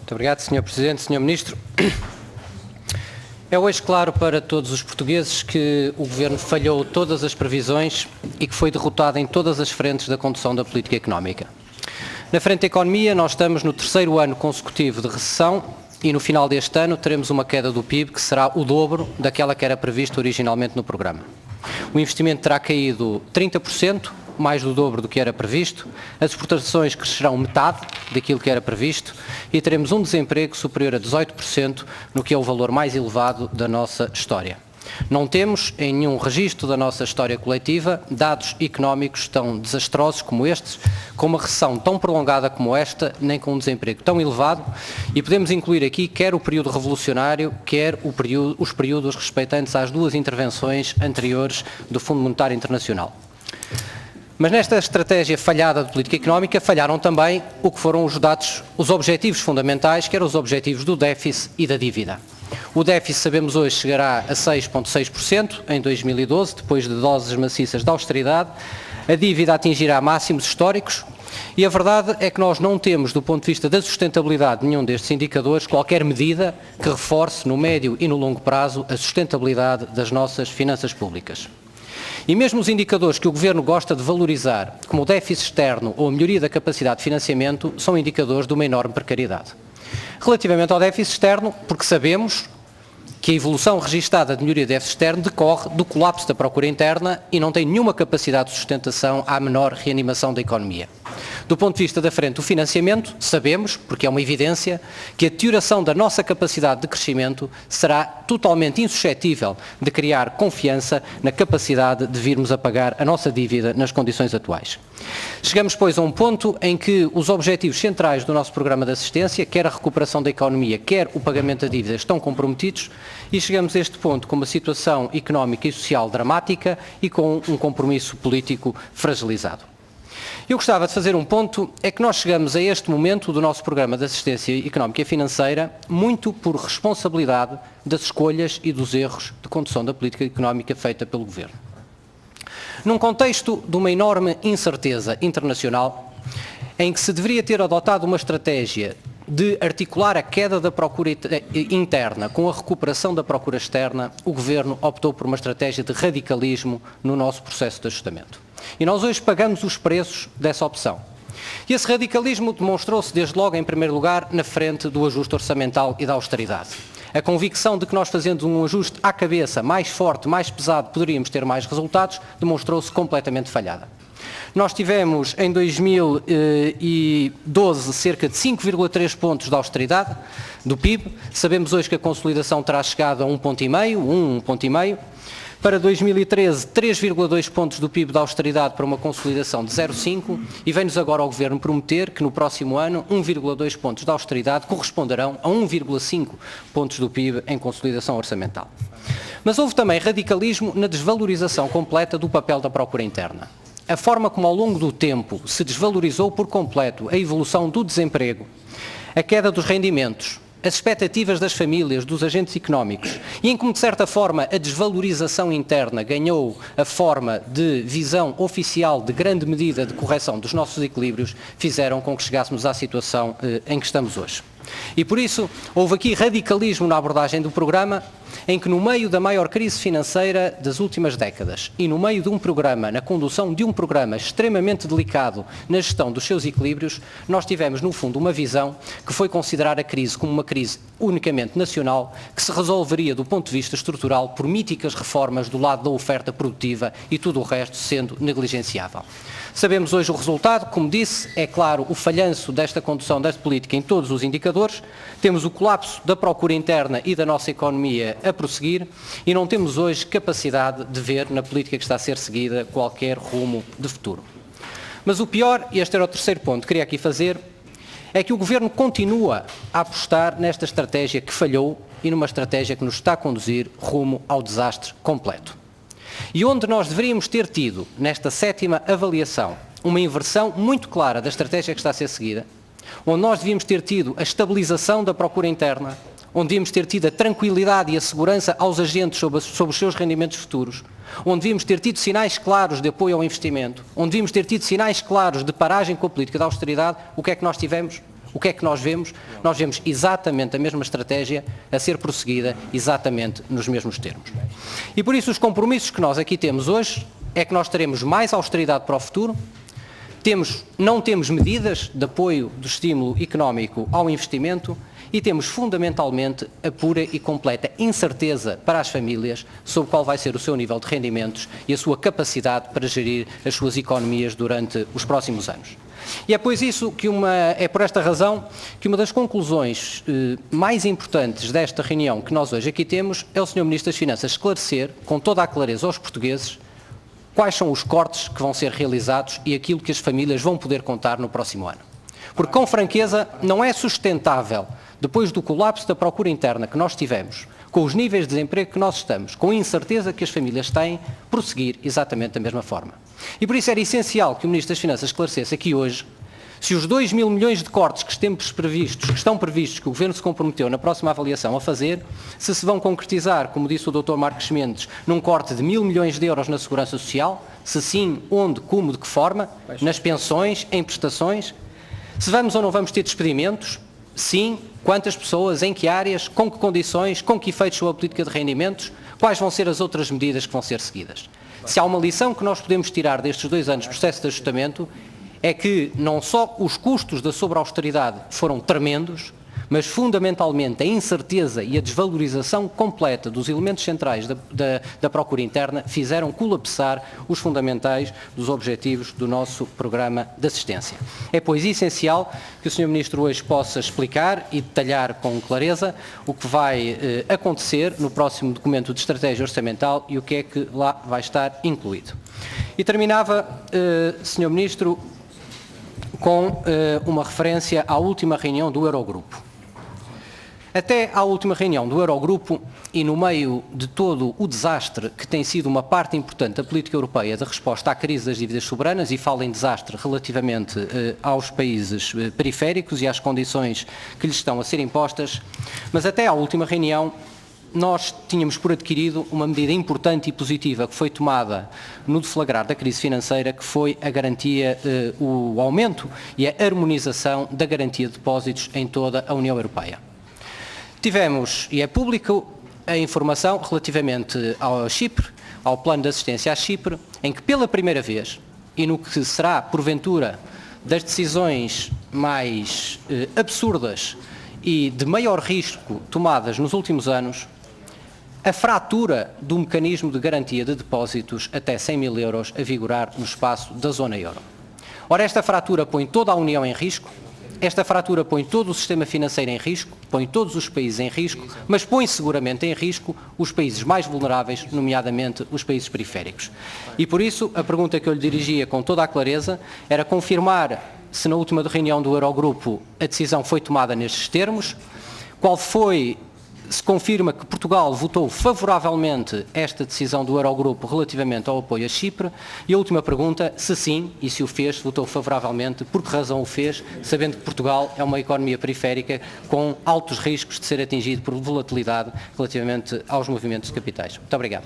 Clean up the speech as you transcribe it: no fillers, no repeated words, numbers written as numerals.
Muito obrigado, Sr. Presidente, Sr. Ministro. É hoje claro para todos os portugueses que o Governo falhou todas as previsões e que foi derrotado em todas as frentes da condução da política económica. Na frente da economia, nós estamos no terceiro ano consecutivo de recessão e no final deste ano teremos uma queda do PIB que será o dobro daquela que era prevista originalmente no programa. O investimento terá caído 30%, mais do dobro do que era previsto, as exportações crescerão metade daquilo que era previsto e teremos um desemprego superior a 18%, no que é o valor mais elevado da nossa história. Não temos, em nenhum registro da nossa história coletiva, dados económicos tão desastrosos como estes, com uma recessão tão prolongada como esta, nem com um desemprego tão elevado, e podemos incluir aqui quer o período revolucionário, quer os períodos respeitantes às duas intervenções anteriores do Fundo Monetário Internacional. Mas nesta estratégia falhada de política económica falharam também o que foram os objetivos fundamentais, que eram os objetivos do déficit e da dívida. O déficit, sabemos hoje, chegará a 6,6% em 2012, depois de doses maciças de austeridade. A dívida atingirá máximos históricos e a verdade é que nós não temos, do ponto de vista da sustentabilidade de nenhum destes indicadores, qualquer medida que reforce no médio e no longo prazo a sustentabilidade das nossas finanças públicas. E mesmo os indicadores que o Governo gosta de valorizar, como o déficit externo ou a melhoria da capacidade de financiamento, são indicadores de uma enorme precariedade. Relativamente ao déficit externo, porque sabemos que a evolução registada de melhoria do déficit externo decorre do colapso da procura interna e não tem nenhuma capacidade de sustentação à menor reanimação da economia. Do ponto de vista da frente do financiamento, sabemos, porque é uma evidência, que a deterioração da nossa capacidade de crescimento será totalmente insuscetível de criar confiança na capacidade de virmos a pagar a nossa dívida nas condições atuais. Chegamos, pois, a um ponto em que os objetivos centrais do nosso programa de assistência, quer a recuperação da economia, quer o pagamento da dívida, estão comprometidos e chegamos a este ponto com uma situação económica e social dramática e com um compromisso político fragilizado. Eu gostava de fazer um ponto, é que nós chegamos a este momento do nosso programa de assistência económica e financeira muito por responsabilidade das escolhas e dos erros de condução da política económica feita pelo Governo. Num contexto de uma enorme incerteza internacional, em que se deveria ter adotado uma estratégia de articular a queda da procura interna com a recuperação da procura externa, o Governo optou por uma estratégia de radicalismo no nosso processo de ajustamento. E nós hoje pagamos os preços dessa opção. E esse radicalismo demonstrou-se desde logo, em primeiro lugar, na frente do ajuste orçamental e da austeridade. A convicção de que nós fazendo um ajuste à cabeça mais forte, mais pesado, poderíamos ter mais resultados, demonstrou-se completamente falhada. Nós tivemos em 2012 cerca de 5,3 pontos de austeridade do PIB. Sabemos hoje que a consolidação terá chegado a 1,5 ponto. Para 2013, 3,2 pontos do PIB de austeridade para uma consolidação de 0,5 e vem-nos agora ao Governo prometer que no próximo ano 1,2 pontos de austeridade corresponderão a 1,5 pontos do PIB em consolidação orçamental. Mas houve também radicalismo na desvalorização completa do papel da procura interna. A forma como ao longo do tempo se desvalorizou por completo a evolução do desemprego, a queda dos rendimentos, as expectativas das famílias, dos agentes económicos e em como, de certa forma, a desvalorização interna ganhou a forma de visão oficial de grande medida de correção dos nossos equilíbrios, fizeram com que chegássemos à situação em que estamos hoje. E por isso houve aqui radicalismo na abordagem do programa, em que no meio da maior crise financeira das últimas décadas e no meio de um programa, na condução de um programa extremamente delicado na gestão dos seus equilíbrios, nós tivemos no fundo uma visão que foi considerar a crise como uma crise unicamente nacional, que se resolveria do ponto de vista estrutural por míticas reformas do lado da oferta produtiva e tudo o resto sendo negligenciável. Sabemos hoje o resultado, como disse, é claro o falhanço desta condução desta política em todos os indicadores, temos o colapso da procura interna e da nossa economia a prosseguir e não temos hoje capacidade de ver na política que está a ser seguida qualquer rumo de futuro. Mas o pior, e este era o terceiro ponto que queria aqui fazer, é que o Governo continua a apostar nesta estratégia que falhou e numa estratégia que nos está a conduzir rumo ao desastre completo. E onde nós deveríamos ter tido, nesta sétima avaliação, uma inversão muito clara da estratégia que está a ser seguida, onde nós devíamos ter tido a estabilização da procura interna, onde devíamos ter tido a tranquilidade e a segurança aos agentes sobre os seus rendimentos futuros, onde devíamos ter tido sinais claros de apoio ao investimento, onde devíamos ter tido sinais claros de paragem com a política de austeridade, o que é que nós tivemos? O que é que nós vemos? Nós vemos exatamente a mesma estratégia a ser prosseguida exatamente nos mesmos termos. E por isso os compromissos que nós aqui temos hoje é que nós teremos mais austeridade para o futuro, não temos medidas de apoio do estímulo económico ao investimento e temos fundamentalmente a pura e completa incerteza para as famílias sobre qual vai ser o seu nível de rendimentos e a sua capacidade para gerir as suas economias durante os próximos anos. E é por esta razão que uma das conclusões mais importantes desta reunião que nós hoje aqui temos é o Sr. Ministro das Finanças esclarecer com toda a clareza aos portugueses quais são os cortes que vão ser realizados e aquilo que as famílias vão poder contar no próximo ano. Porque, com franqueza, não é sustentável, depois do colapso da procura interna que nós tivemos, com os níveis de desemprego que nós estamos, com a incerteza que as famílias têm, prosseguir exatamente da mesma forma. E por isso era essencial que o Ministro das Finanças esclarecesse aqui hoje se os 2 mil milhões de cortes que estão previstos, que o Governo se comprometeu na próxima avaliação a fazer, se vão concretizar, como disse o Dr. Marcos Mendes, num corte de 1.000 milhões de euros na Segurança Social, se sim, onde, como, de que forma, nas pensões, em prestações, se vamos ou não vamos ter despedimentos, sim, quantas pessoas, em que áreas, com que condições, com que efeitos sobre a política de rendimentos, quais vão ser as outras medidas que vão ser seguidas. Se há uma lição que nós podemos tirar destes 2 anos de processo de ajustamento, é que não só os custos da sobre-austeridade foram tremendos, mas fundamentalmente a incerteza e a desvalorização completa dos elementos centrais da procura interna fizeram colapsar os fundamentais dos objetivos do nosso programa de assistência. É, pois, essencial que o Sr. Ministro hoje possa explicar e detalhar com clareza o que vai acontecer no próximo documento de estratégia orçamental e o que é que lá vai estar incluído. E terminava, Sr. Ministro, com uma referência à última reunião do Eurogrupo. Até à última reunião do Eurogrupo e no meio de todo o desastre que tem sido uma parte importante da política europeia de resposta à crise das dívidas soberanas, e falo em desastre relativamente aos países periféricos e às condições que lhes estão a ser impostas, mas até à última reunião nós tínhamos por adquirido uma medida importante e positiva que foi tomada no deflagrar da crise financeira, que foi a garantia, o aumento e a harmonização da garantia de depósitos em toda a União Europeia. Tivemos, e é público, a informação relativamente ao Chipre, ao plano de assistência a Chipre, em que pela primeira vez, e no que será, porventura, das decisões mais absurdas e de maior risco tomadas nos últimos anos, a fratura do mecanismo de garantia de depósitos até 100 mil euros a vigorar no espaço da zona euro. Ora, esta fratura põe toda a União em risco, esta fratura põe todo o sistema financeiro em risco, põe todos os países em risco, mas põe seguramente em risco os países mais vulneráveis, nomeadamente os países periféricos. E por isso, a pergunta que eu lhe dirigia com toda a clareza era confirmar se na última reunião do Eurogrupo a decisão foi tomada nestes termos, se confirma que Portugal votou favoravelmente esta decisão do Eurogrupo relativamente ao apoio a Chipre, e a última pergunta, se sim, e se o fez, se votou favoravelmente, por que razão o fez, sabendo que Portugal é uma economia periférica com altos riscos de ser atingido por volatilidade relativamente aos movimentos de capitais. Muito obrigado.